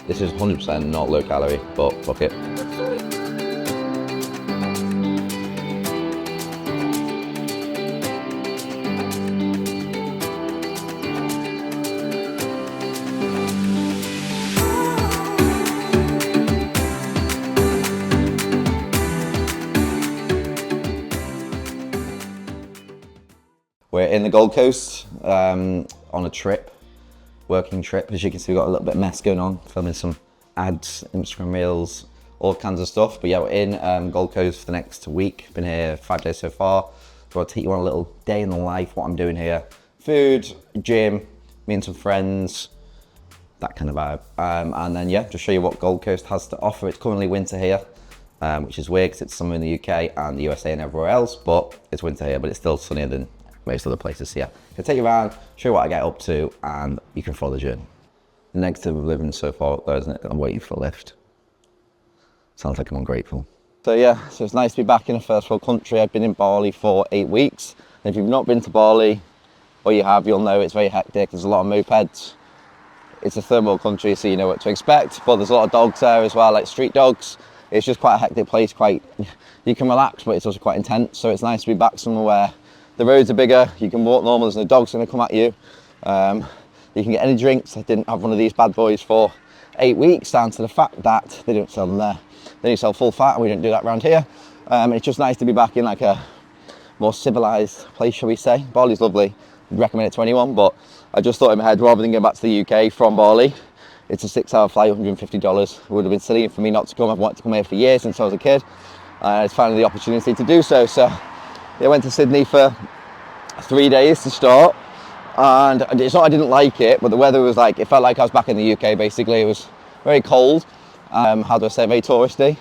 This is 100% not low calorie, but fuck it. We're in the Gold Coast on a trip, working trip. As you can see, we've got a little bit of mess going on, filming some ads, Instagram reels, all kinds of stuff. But yeah, we're in Gold Coast for the next week. Been here 5 days so far. So I'll take you on a little day in the life, what I'm doing here. Food, gym, me and some friends, that kind of vibe. And then yeah, just show you what Gold Coast has to offer. It's currently winter here, which is weird because it's summer in the UK and the USA and everywhere else, but it's winter here, but it's still sunnier than most other places. So yeah, I'll take you around, show you what I get up to, and you can follow the journey. The negative of living so far up there, isn't it? I'm waiting for a lift. Sounds like I'm ungrateful. So yeah, so it's nice to be back in a first world country. I've been in Bali for 8 weeks. And if you've not been to Bali, or you have, you'll know it's very hectic. There's a lot of mopeds. It's a third world country, so you know what to expect, but there's a lot of dogs there as well, like street dogs. It's just quite a hectic place, you can relax, but it's also quite intense. So it's nice to be back somewhere where the roads are bigger, you can walk normal, there's no dogs gonna come at you. You can get any drinks. I didn't have one of these bad boys for 8 weeks, down to the fact that they don't sell them there. They don't sell full fat, and we don't do that around here. It's just nice to be back in like a more civilized place, shall we say. Bali's lovely, I'd recommend it to anyone, but I just thought in my head, rather than going back to the UK from Bali, it's a 6-hour flight, $150. It would have been silly for me not to come. I've wanted to come here for years since I was a kid. It's finally the opportunity to do so. So I went to Sydney for 3 days to start, and it's not I didn't like it, but the weather was like, it felt like I was back in the UK basically. It was very cold, how do I say, very touristy,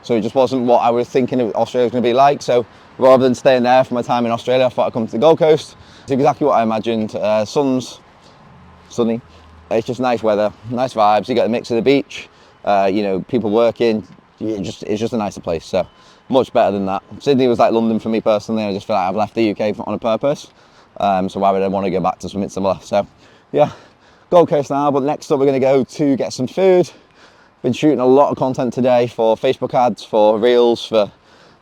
so it just wasn't what I was thinking Australia was going to be like. So rather than staying there for my time in Australia, I thought I'd come to the Gold Coast. It's exactly what I imagined. Sunny, it's just nice weather, nice vibes. You get a mix of the beach, you know, people working. It's just a nicer place, so much better than that. Sydney was like London for me personally. I just feel like I've left the UK on a purpose, so why would I want to go back to something similar? So yeah, Gold Coast now, but next up we're going to go to get some food. Been shooting a lot of content today for Facebook ads, for Reels, for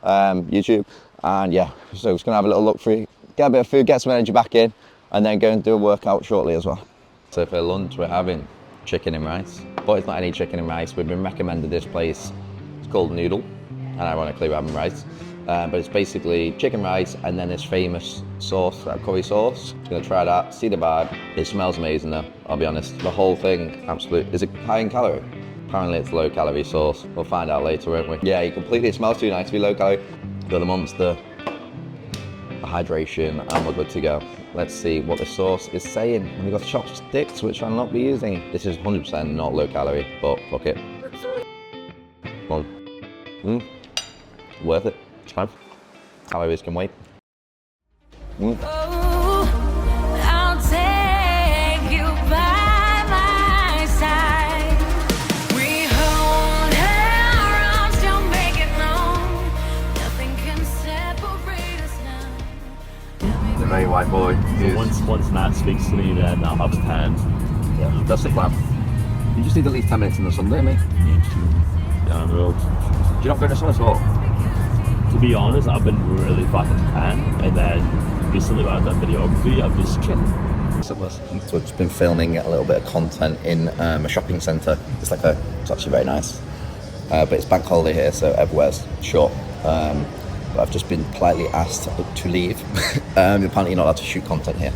YouTube, and yeah, so just going to have a little look through, get a bit of food, get some energy back in, and then go and do a workout shortly as well. So for lunch we're having chicken and rice, but it's not any chicken and rice. We've been recommended this place. It's called Noodle, and ironically we're having rice, but it's basically chicken rice and then this famous sauce, that curry sauce. I'm gonna try that, see the vibe. It smells amazing though, I'll be honest. The whole thing, absolute. Is it high in calorie? Apparently it's low calorie sauce. We'll find out later, won't we? Yeah, it smells too nice to be low calorie. Got the monster, the hydration, and we're good to go. Let's see what the sauce is saying. And we've got chopsticks, which I'll not be using. This is 100% not low calorie, but fuck it. Well, worth it. It's fine. Calories can wait. I'll take you by my side. We hold hands, don't make it known. Nothing can separate us now. The very white boy. Once Matt speaks to me, then I'll have 10. Yeah, that's the plan. You just need at least 10 minutes in the sun, don't you? Down the road. Do you not go in the sun at all? To be honest, I've been really fucking tan, and then recently when I've done videography, I've just chilled. So I've just been filming a little bit of content in a shopping centre. It's actually very nice. But it's bank holiday here, so everywhere's shut. But I've just been politely asked to leave. Apparently you're not allowed to shoot content here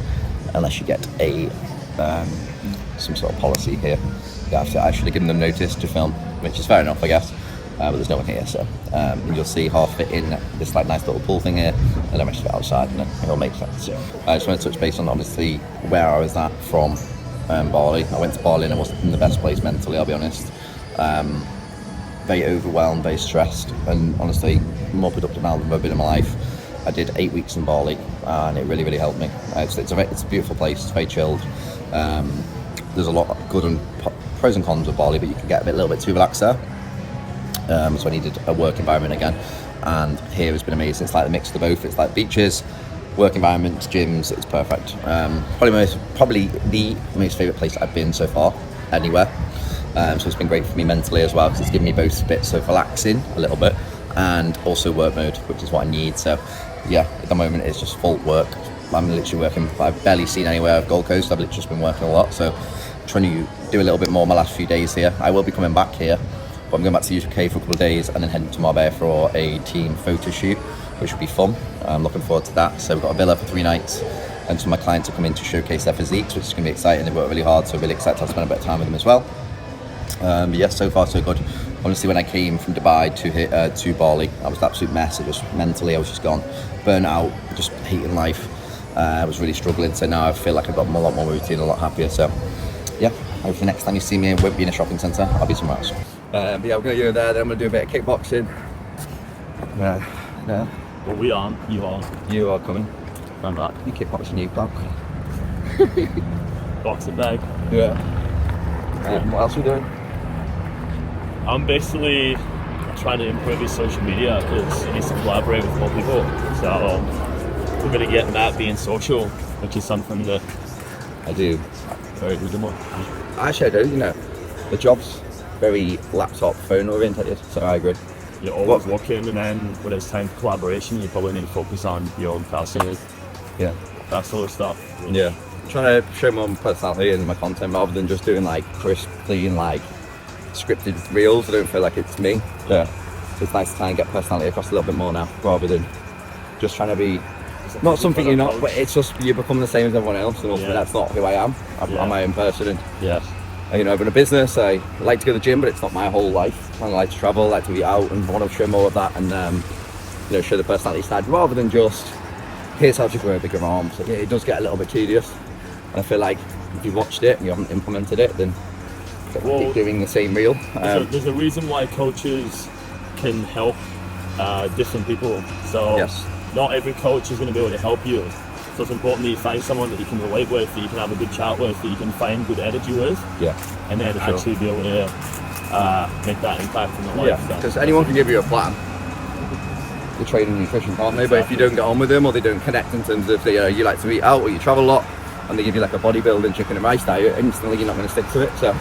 unless you get a some sort of policy here. You have to actually give them notice to film, which is fair enough, I guess. But there's no one here, so you'll see half of it in this like nice little pool thing here, and the rest of it outside, and it'll make sense. So I just want to touch base on obviously where I was at from Bali. I went to Bali and I wasn't in the best place mentally, I'll be honest. Very overwhelmed, very stressed, and honestly more productive now than I've ever been in my life. I did 8 weeks in Bali, and it really really helped me. It's a beautiful place. It's very chilled. There's a lot of good and pros and cons of Bali, but you can get a little bit too relaxed there. So I needed a work environment again, and here has been amazing. It's like the mix of the both. It's like beaches, work environments, gyms. It's perfect. Probably the most favourite place I've been so far, anywhere. So it's been great for me mentally as well, because it's given me both bits of relaxing a little bit and also work mode, which is what I need. So yeah, at the moment it's just full work. I'm literally working. I've barely seen anywhere of Gold Coast. I've literally just been working a lot. So trying to do a little bit more my last few days here. I will be coming back here, but I'm going back to the UK for a couple of days and then heading to Marbella for a team photo shoot, which will be fun. I'm looking forward to that. So we've got a villa for 3 nights and some of my clients are coming to showcase their physiques, which is going to be exciting. They've worked really hard, so really excited to spend a bit of time with them as well. But yeah, so far so good. Honestly, when I came from Dubai to Bali, I was an absolute mess. It just mentally, I was just gone, burnt out, just hating life. I was really struggling. So now I feel like I've got a lot more routine, a lot happier. So yeah, hopefully next time you see me, it won't be in a shopping centre. I'll be somewhere else. But yeah, we're going to go there. Then I'm going to do a bit of kickboxing. Yeah. Well, we aren't. You are. You are coming. I'm back. You kickboxing, you pal. Boxing bag. Yeah. What else are we doing? I'm basically trying to improve his social media because he needs to collaborate with more people. So we're going to get Matt being social, which is something that I do. very good at. Actually, I do. You know, the job's very laptop, phone oriented, so I agree. You're always looking, and then when it's time for collaboration, you probably need to focus on your own personal stuff. Yeah. Trying to show my personality in my content rather than just doing like crisp, clean, like scripted reels. I don't feel like it's me. Yeah. So it's nice to try and get personality across a little bit more now, rather than just trying to be not something you're not, but it's just you become the same as everyone else, and ultimately that's not who I am. I'm my own person, and you know, I've got a business. I like to go to the gym, but it's not my whole life. I like to travel, I like to eat out, and I want to show more of that, and you know, show the personality side rather than just here's how to grow bigger arms. It does get a little bit tedious, and I feel like if you watched it and you haven't implemented it, then keep doing the same reel. There's a reason why coaches can help different people. So not every coach is going to be able to help you. So it's important that you find someone that you can relate with, that you can have a good chat with, that you can find good energy with, and then actually be able to make that impact in their life. Yeah, because anyone can give you a plan, the training and nutrition, can't they? But if you don't get on with them, or they don't connect in terms of you like to eat out or you travel a lot, and they give you like a bodybuilding chicken and rice diet, instantly you're not going to stick to it. So,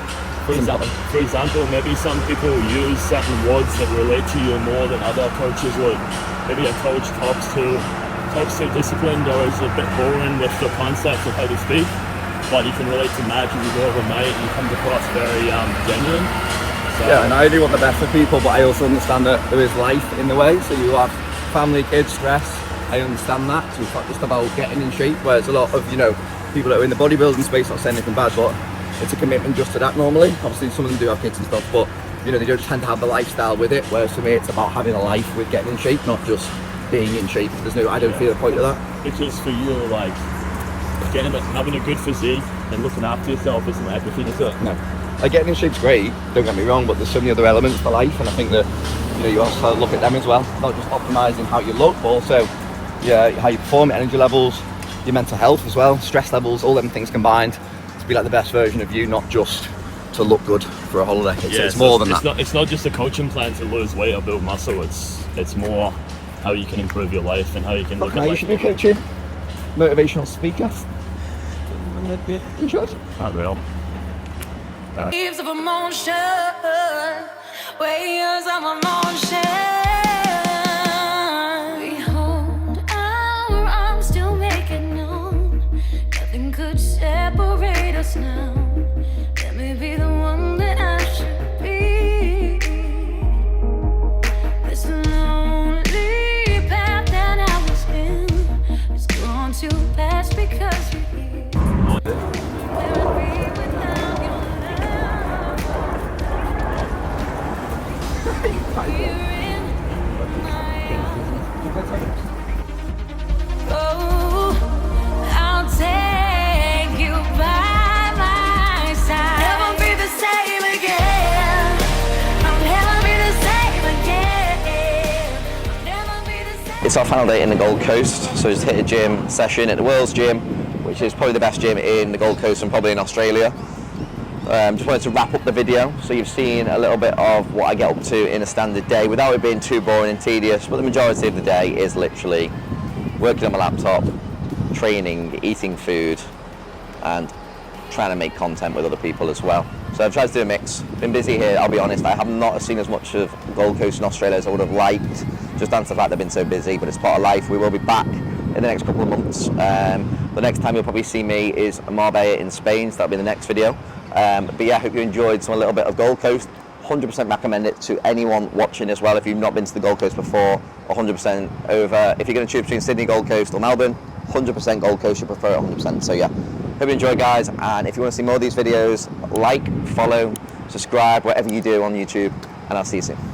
for example, maybe some people use certain words that relate to you more than other coaches would. Maybe a coach talks too disciplined or is a bit boring with the concepts of how to speak, but you can relate to Matt, you go over mate, and you come across very genuine. So, yeah, and I do want the best for people, but I also understand that there is life in the way. So you have family, kids, stress. I understand that. So it's not just about getting in shape. Whereas a lot of people that are in the bodybuilding space, not saying anything bad, but it's a commitment just to that normally. Obviously, some of them do have kids and stuff, but they don't tend to have the lifestyle with it. Whereas for me, it's about having a life with getting in shape, not just being in shape. I don't feel the point of that. Because for you, like having a good physique and looking after yourself isn't everything, is it? No. Like getting in shape's great, don't get me wrong, but there's so many other elements to life, and I think that you also look at them as well. Not just optimizing how you look, but also how you perform, energy levels, your mental health as well, stress levels, all them things combined to be like the best version of you, not just to look good for a holiday. It's more than that. It's not just a coaching plan to lose weight or build muscle. It's more how you can improve your life and how you can look at you should be coaching, motivational speaker. In short. Not real. Waves of emotion, waves of emotion. We hold our arms to make it known. Nothing could separate us now. Let me be the one that I should be. This lonely path that I was in is gone too fast because you're here. Where I'd be without your love. You're in my arms. Oh, I'll take you by my side. Never be the same again. I'll never be the same again. I'll never be the same. It's our final day in the Gold Coast, so just hit a gym session at the World's Gym, which is probably the best gym in the Gold Coast and probably in Australia. Just wanted to wrap up the video, so you've seen a little bit of what I get up to in a standard day without it being too boring and tedious, but the majority of the day is literally working on my laptop, training, eating food, and trying to make content with other people as well. So I've tried to do a mix. Been busy here, I'll be honest. I have not seen as much of Gold Coast and Australia as I would have liked, just down to the fact I've been so busy, but it's part of life. We will be back in the next couple of months. The next time you'll probably see me is Marbella in Spain, so that'll be the next video. But yeah, I hope you enjoyed a little bit of Gold Coast. 100% recommend it to anyone watching as well. If you've not been to the Gold Coast before, 100% over. If you're going to choose between Sydney, Gold Coast or Melbourne, 100% Gold Coast, you prefer it 100%. So yeah, hope you enjoy, guys, and if you want to see more of these videos, like, follow, subscribe, whatever you do on YouTube, and I'll see you soon.